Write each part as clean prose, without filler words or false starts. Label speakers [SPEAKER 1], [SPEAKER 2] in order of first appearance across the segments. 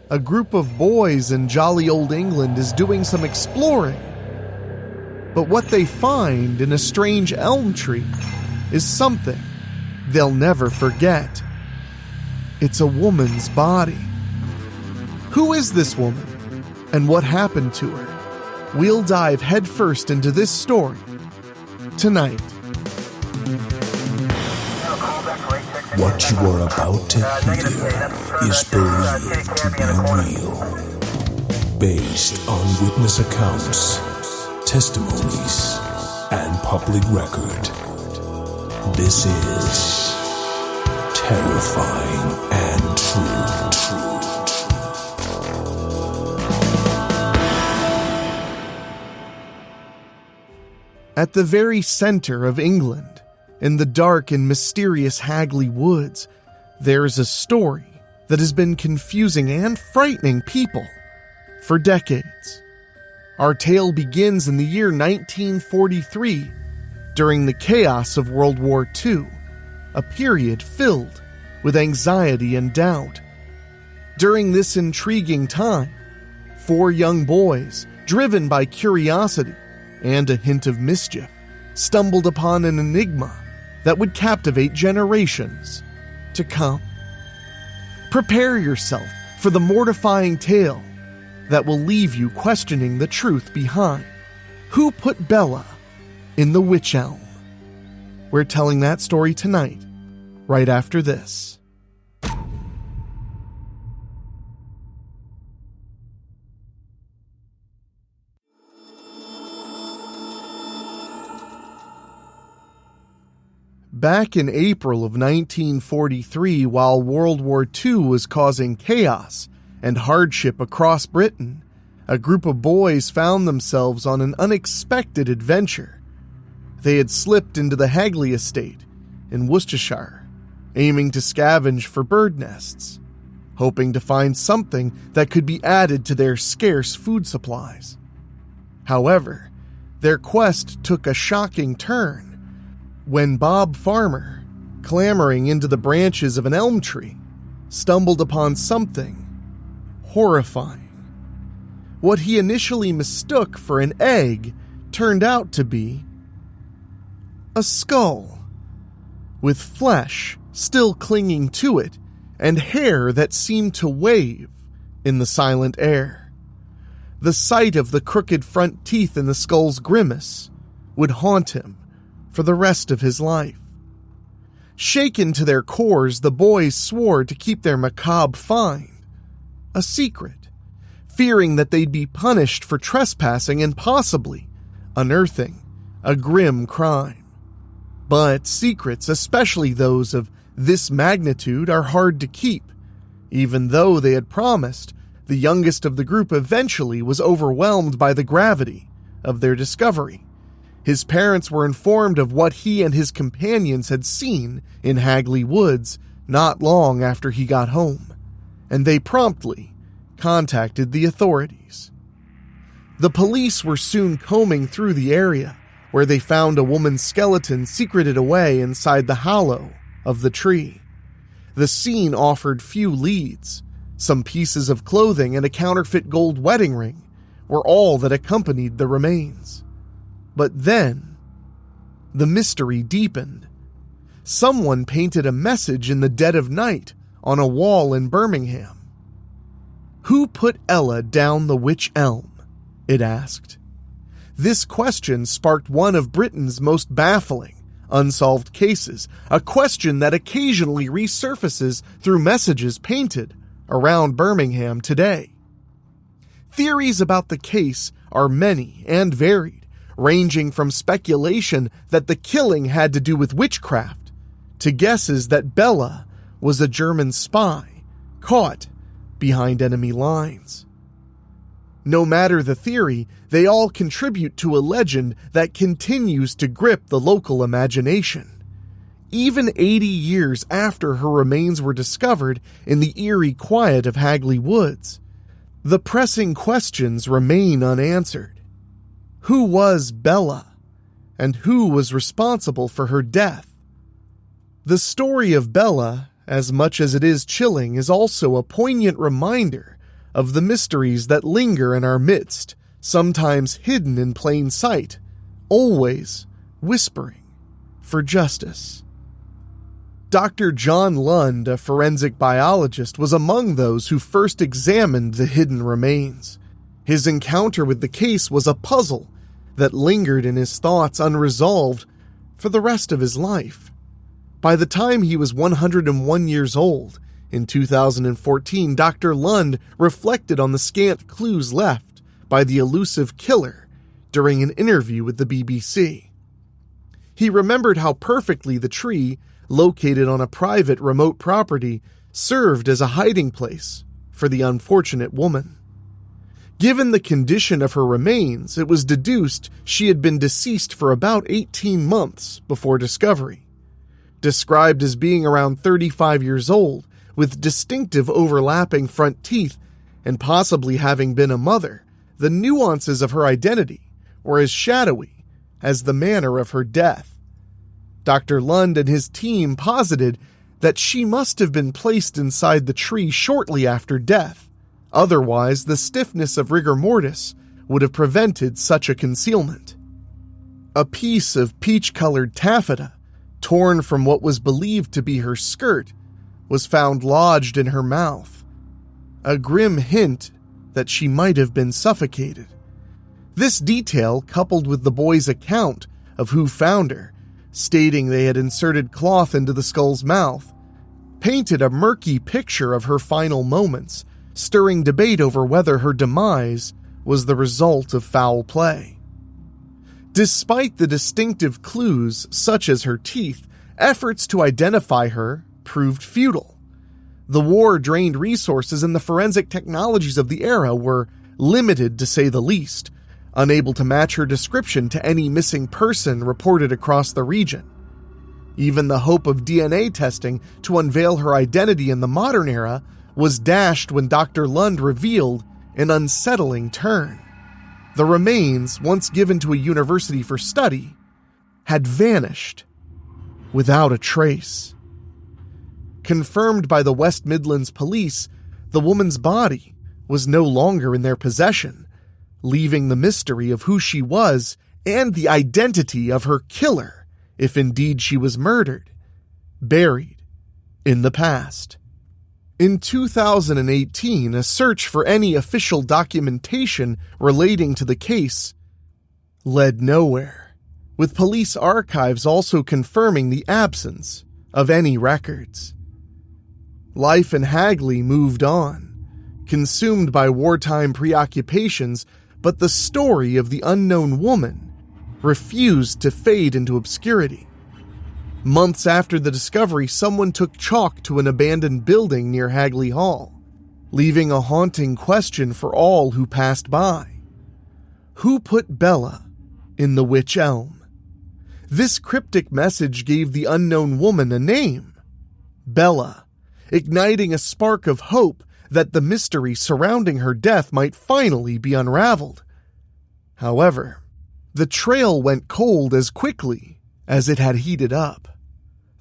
[SPEAKER 1] a group of boys in jolly old England is doing some exploring. But what they find in a strange elm tree is something they'll never forget. It's a woman's body. Who is this woman, and what happened to her? We'll dive headfirst into this story tonight.
[SPEAKER 2] What you are about to hear is believed to be real, based on witness accounts, testimonies, and public record. This is terrifying and true.
[SPEAKER 1] At the very center of England, in the dark and mysterious Hagley Woods, there's a story that has been confusing and frightening people for decades. Our tale begins in the year 1943, during the chaos of World War II, a period filled with anxiety and doubt. During this intriguing time, 4 young boys, driven by curiosity and a hint of mischief, stumbled upon an enigma that would captivate generations to come. Prepare yourself for the mortifying tale that will leave you questioning the truth behind who put Bella in the Wych Elm. We're telling that story tonight, right after this. Back in April of 1943, while World War II was causing chaos and hardship across Britain, a group of boys found themselves on an unexpected adventure. They had slipped into the Hagley estate in Worcestershire, aiming to scavenge for bird nests, hoping to find something that could be added to their scarce food supplies. However, their quest took a shocking turn when Bob Farmer, clambering into the branches of an elm tree, stumbled upon something horrifying. What he initially mistook for an egg turned out to be a skull, with flesh still clinging to it and hair that seemed to wave in the silent air. The sight of the crooked front teeth in the skull's grimace would haunt him for the rest of his life. Shaken to their cores, the boys swore to keep their macabre find a secret, fearing that they'd be punished for trespassing and possibly unearthing a grim crime. But secrets, especially those of this magnitude, are hard to keep. Even though they had promised, the youngest of the group eventually was overwhelmed by the gravity of their discovery. His parents were informed of what he and his companions had seen in Hagley Woods not long after he got home, and they promptly contacted the authorities. The police were soon combing through the area, where they found a woman's skeleton secreted away inside the hollow of the tree. The scene offered few leads. Some pieces of clothing and a counterfeit gold wedding ring were all that accompanied the remains. But then, the mystery deepened. Someone painted a message in the dead of night on a wall in Birmingham. Who put Ella down the Wych Elm? It asked. This question sparked one of Britain's most baffling, unsolved cases, a question that occasionally resurfaces through messages painted around Birmingham today. Theories about the case are many and varied, ranging from speculation that the killing had to do with witchcraft to guesses that Bella was a German spy caught behind enemy lines. No matter the theory, they all contribute to a legend that continues to grip the local imagination. Even 80 years after her remains were discovered in the eerie quiet of Hagley Woods, the pressing questions remain unanswered. Who was Bella, and who was responsible for her death? The story of Bella, as much as it is chilling, is also a poignant reminder of the mysteries that linger in our midst, sometimes hidden in plain sight, always whispering for justice. Dr. John Lund, a forensic biologist, was among those who first examined the hidden remains. His encounter with the case was a puzzle that lingered in his thoughts unresolved for the rest of his life. By the time he was 101 years old, in 2014, Dr. Lund reflected on the scant clues left by the elusive killer during an interview with the BBC. He remembered how perfectly the tree, located on a private remote property, served as a hiding place for the unfortunate woman. Given the condition of her remains, it was deduced she had been deceased for about 18 months before discovery. Described as being around 35 years old, with distinctive overlapping front teeth, and possibly having been a mother, the nuances of her identity were as shadowy as the manner of her death. Dr. Lund and his team posited that she must have been placed inside the tree shortly after death. Otherwise, the stiffness of rigor mortis would have prevented such a concealment. A piece of peach-colored taffeta, torn from what was believed to be her skirt, was found lodged in her mouth, a grim hint that she might have been suffocated. This detail, coupled with the boy's account of who found her, stating they had inserted cloth into the skull's mouth, painted a murky picture of her final moments, stirring debate over whether her demise was the result of foul play. Despite the distinctive clues, such as her teeth, efforts to identify her proved futile. The war drained resources, and the forensic technologies of the era were limited, to say the least, unable to match her description to any missing person reported across the region. Even the hope of DNA testing to unveil her identity in the modern era was dashed when Dr. Lund revealed an unsettling turn. The remains, once given to a university for study, had vanished without a trace. Confirmed by the West Midlands police, the woman's body was no longer in their possession, leaving the mystery of who she was and the identity of her killer, if indeed she was murdered, buried in the past. In 2018, a search for any official documentation relating to the case led nowhere, with police archives also confirming the absence of any records. Life in Hagley moved on, consumed by wartime preoccupations, but the story of the unknown woman refused to fade into obscurity. Months after the discovery, someone took chalk to an abandoned building near Hagley Hall, leaving a haunting question for all who passed by. Who put Bella in the Wych Elm? This cryptic message gave the unknown woman a name, Bella, igniting a spark of hope that the mystery surrounding her death might finally be unraveled. However, the trail went cold as quickly as it had heated up.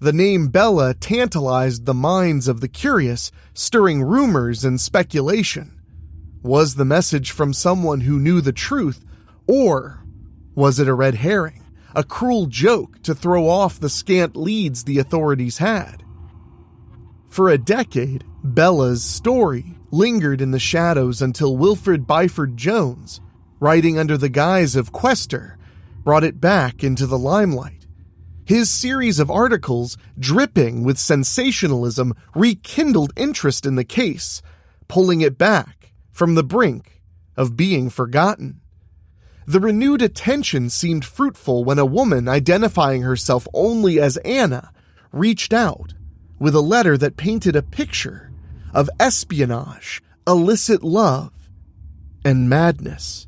[SPEAKER 1] The name Bella tantalized the minds of the curious, stirring rumors and speculation. Was the message from someone who knew the truth, or was it a red herring, a cruel joke to throw off the scant leads the authorities had? For a decade, Bella's story lingered in the shadows until Wilfred Byford Jones, writing under the guise of Quester, brought it back into the limelight. His series of articles, dripping with sensationalism, rekindled interest in the case, pulling it back from the brink of being forgotten. The renewed attention seemed fruitful when a woman identifying herself only as Anna reached out with a letter that painted a picture of espionage, illicit love, and madness.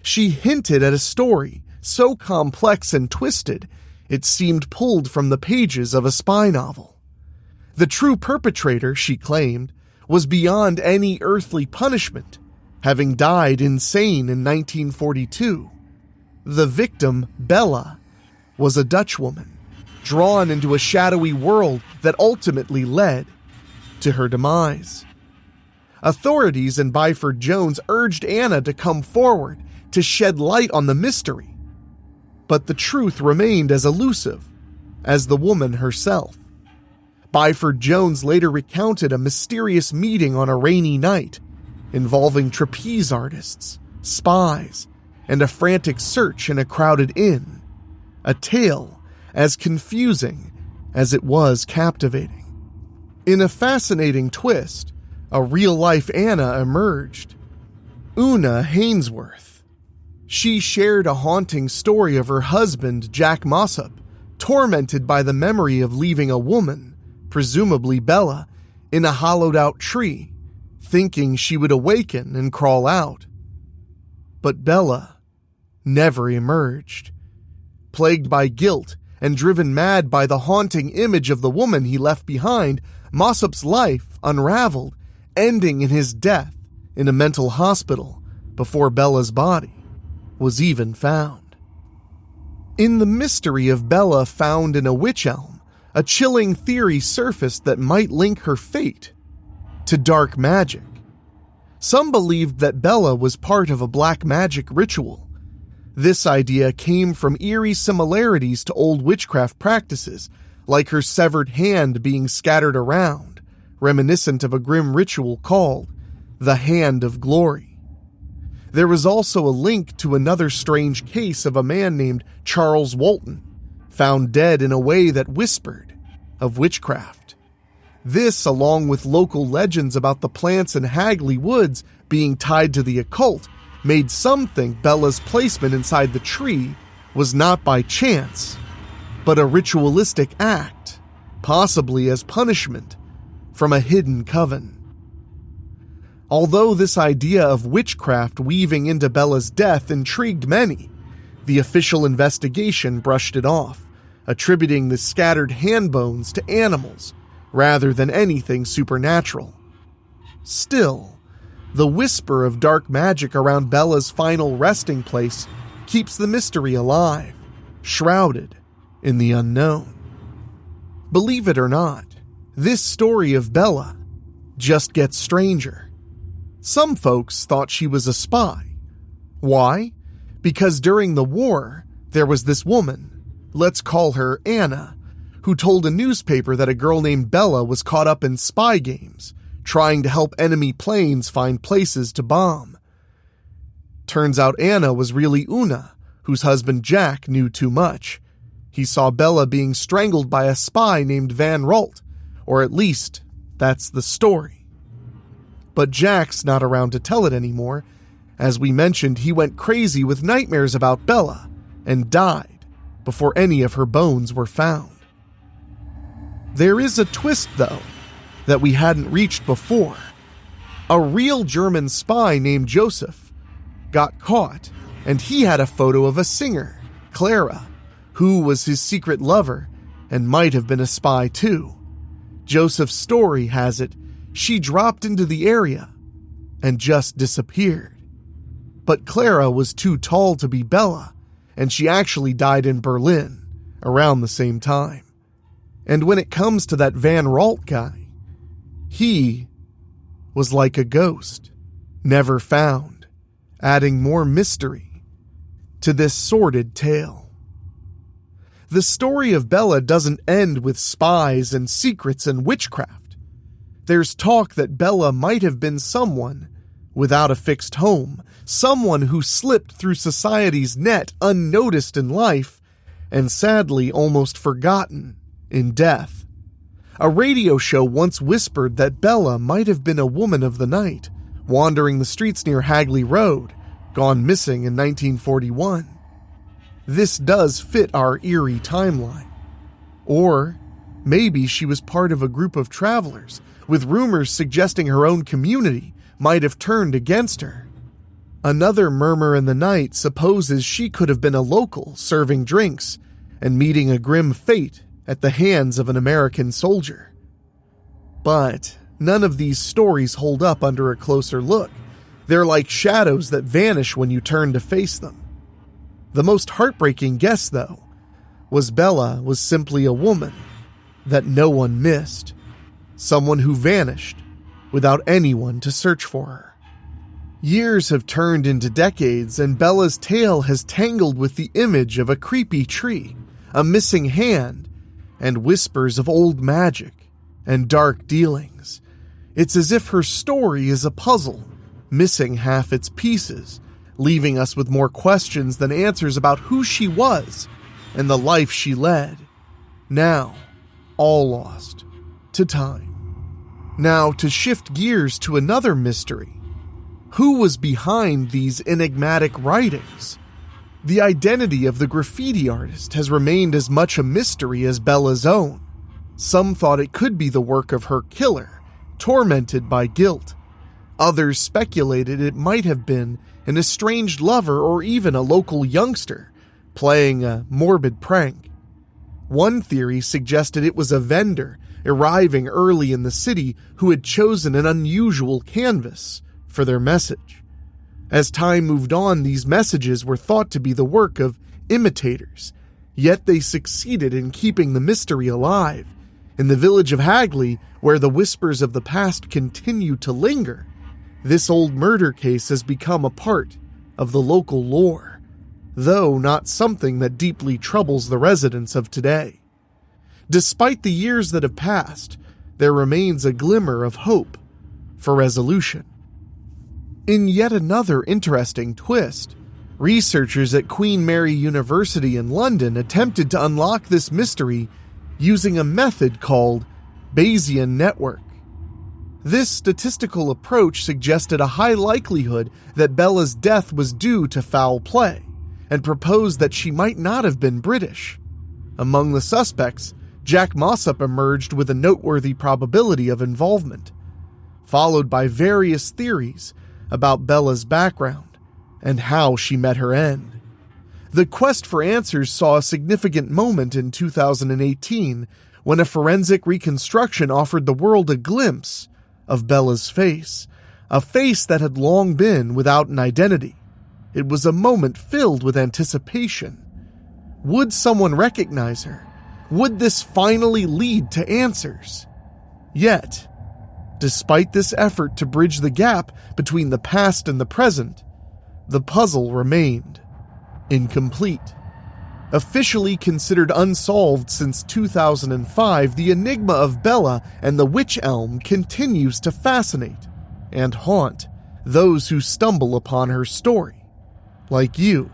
[SPEAKER 1] She hinted at a story so complex and twisted it seemed pulled from the pages of a spy novel. The true perpetrator, she claimed, was beyond any earthly punishment, having died insane in 1942. The victim, Bella, was a Dutch woman, drawn into a shadowy world that ultimately led to her demise. Authorities in Byford Jones urged Anna to come forward to shed light on the mystery. But the truth remained as elusive as the woman herself. Byford Jones later recounted a mysterious meeting on a rainy night involving trapeze artists, spies, and a frantic search in a crowded inn. A tale as confusing as it was captivating. In a fascinating twist, a real-life Anna emerged. Una Hainsworth. She shared a haunting story of her husband, Jack Mossop, tormented by the memory of leaving a woman, presumably Bella, in a hollowed-out tree, thinking she would awaken and crawl out. But Bella never emerged. Plagued by guilt and driven mad by the haunting image of the woman he left behind, Mossop's life unraveled, ending in his death in a mental hospital before Bella's body was even found. In the mystery of Bella found in a Wych Elm, a chilling theory surfaced that might link her fate to dark magic. Some believed that Bella was part of a black magic ritual. This idea came from eerie similarities to old witchcraft practices, like her severed hand being scattered around, reminiscent of a grim ritual called the Hand of Glory. There was also a link to another strange case of a man named Charles Walton, found dead in a way that whispered of witchcraft. This, along with local legends about the plants in Hagley Woods being tied to the occult, made some think Bella's placement inside the tree was not by chance, but a ritualistic act, possibly as punishment from a hidden coven. Although this idea of witchcraft weaving into Bella's death intrigued many, the official investigation brushed it off, attributing the scattered hand bones to animals rather than anything supernatural. Still, the whisper of dark magic around Bella's final resting place keeps the mystery alive, shrouded in the unknown. Believe it or not, this story of Bella just gets stranger. Some folks thought she was a spy. Why? Because during the war, there was this woman, let's call her Anna, who told a newspaper that a girl named Bella was caught up in spy games, trying to help enemy planes find places to bomb. Turns out Anna was really Una, whose husband Jack knew too much. He saw Bella being strangled by a spy named Van Ralt, or at least, that's the story. But Jack's not around to tell it anymore. As we mentioned, he went crazy with nightmares about Bella and died before any of her bones were found. There is a twist, though, that we hadn't reached before. A real German spy named Joseph got caught, and he had a photo of a singer, Clara, who was his secret lover and might have been a spy too. Joseph's story has it she dropped into the area and just disappeared. But Clara was too tall to be Bella, and she actually died in Berlin around the same time. And when it comes to that Van Ralt guy, he was like a ghost, never found, adding more mystery to this sordid tale. The story of Bella doesn't end with spies and secrets and witchcraft. There's talk that Bella might have been someone without a fixed home, someone who slipped through society's net unnoticed in life, and sadly almost forgotten in death. A radio show once whispered that Bella might have been a woman of the night, wandering the streets near Hagley Road, gone missing in 1941. This does fit our eerie timeline. Or maybe she was part of a group of travelers, with rumors suggesting her own community might have turned against her. Another murmur in the night supposes she could have been a local serving drinks and meeting a grim fate at the hands of an American soldier. But none of these stories hold up under a closer look. They're like shadows that vanish when you turn to face them. The most heartbreaking guess, though, was Bella was simply a woman that no one missed. Someone who vanished without anyone to search for her. Years have turned into decades, and Bella's tale has tangled with the image of a creepy tree, a missing hand, and whispers of old magic and dark dealings. It's as if her story is a puzzle, missing half its pieces, leaving us with more questions than answers about who she was and the life she led. Now, all lost to time. Now, to shift gears to another mystery. Who was behind these enigmatic writings? The identity of the graffiti artist has remained as much a mystery as Bella's own. Some thought it could be the work of her killer, tormented by guilt. Others speculated it might have been an estranged lover or even a local youngster, playing a morbid prank. One theory suggested it was a vendor arriving early in the city who had chosen an unusual canvas for their message. As time moved on, these messages were thought to be the work of imitators, yet they succeeded in keeping the mystery alive. In the village of Hagley, where the whispers of the past continue to linger, this old murder case has become a part of the local lore, though not something that deeply troubles the residents of today. Despite the years that have passed, there remains a glimmer of hope for resolution. In yet another interesting twist, researchers at Queen Mary University in London attempted to unlock this mystery using a method called Bayesian network. This statistical approach suggested a high likelihood that Bella's death was due to foul play, and proposed that she might not have been British. Among the suspects, Jack Mossop emerged with a noteworthy probability of involvement, followed by various theories about Bella's background and how she met her end. The quest for answers saw a significant moment in 2018 when a forensic reconstruction offered the world a glimpse of Bella's face, a face that had long been without an identity. It was a moment filled with anticipation. Would someone recognize her? Would this finally lead to answers? Yet, despite this effort to bridge the gap between the past and the present, the puzzle remained incomplete. Officially considered unsolved since 2005, the enigma of Bella and the Wych Elm continues to fascinate and haunt those who stumble upon her story, like you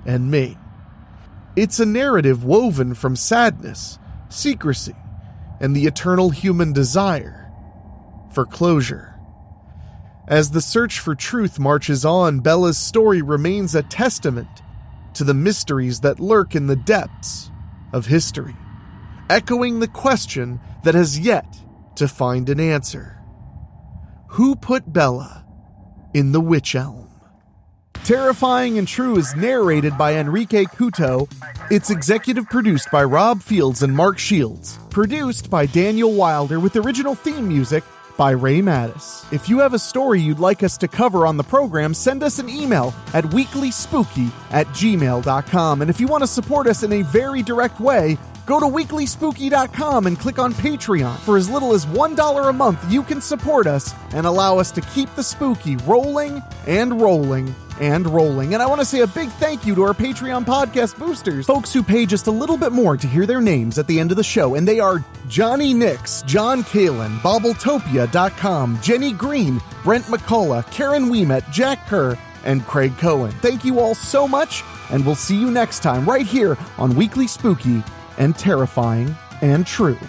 [SPEAKER 1] and me. It's a narrative woven from sadness, secrecy, and the eternal human desire for closure. As the search for truth marches on, Bella's story remains a testament to the mysteries that lurk in the depths of history, echoing the question that has yet to find an answer. Who put Bella in the Wych Elm? Terrifying and True is narrated by Enrique Couto. It's executive produced by Rob Fields and Mark Shields. Produced by Daniel Wilder with original theme music by Ray Mattis. If you have a story you'd like us to cover on the program, send us an email at weeklyspooky@gmail.com. And if you want to support us in a very direct way, go to weeklyspooky.com and click on Patreon. For as little as $1 a month, you can support us and allow us to keep the spooky rolling and rolling and rolling. And I want to say a big thank you to our Patreon podcast boosters, folks who pay just a little bit more to hear their names at the end of the show. And they are Johnny Nix, John Kalin, Bobbletopia.com, Jenny Green, Brent McCullough, Karen Wiemet, Jack Kerr, and Craig Cohen. Thank you all so much, and we'll see you next time right here on Weekly Spooky and Terrifying and True.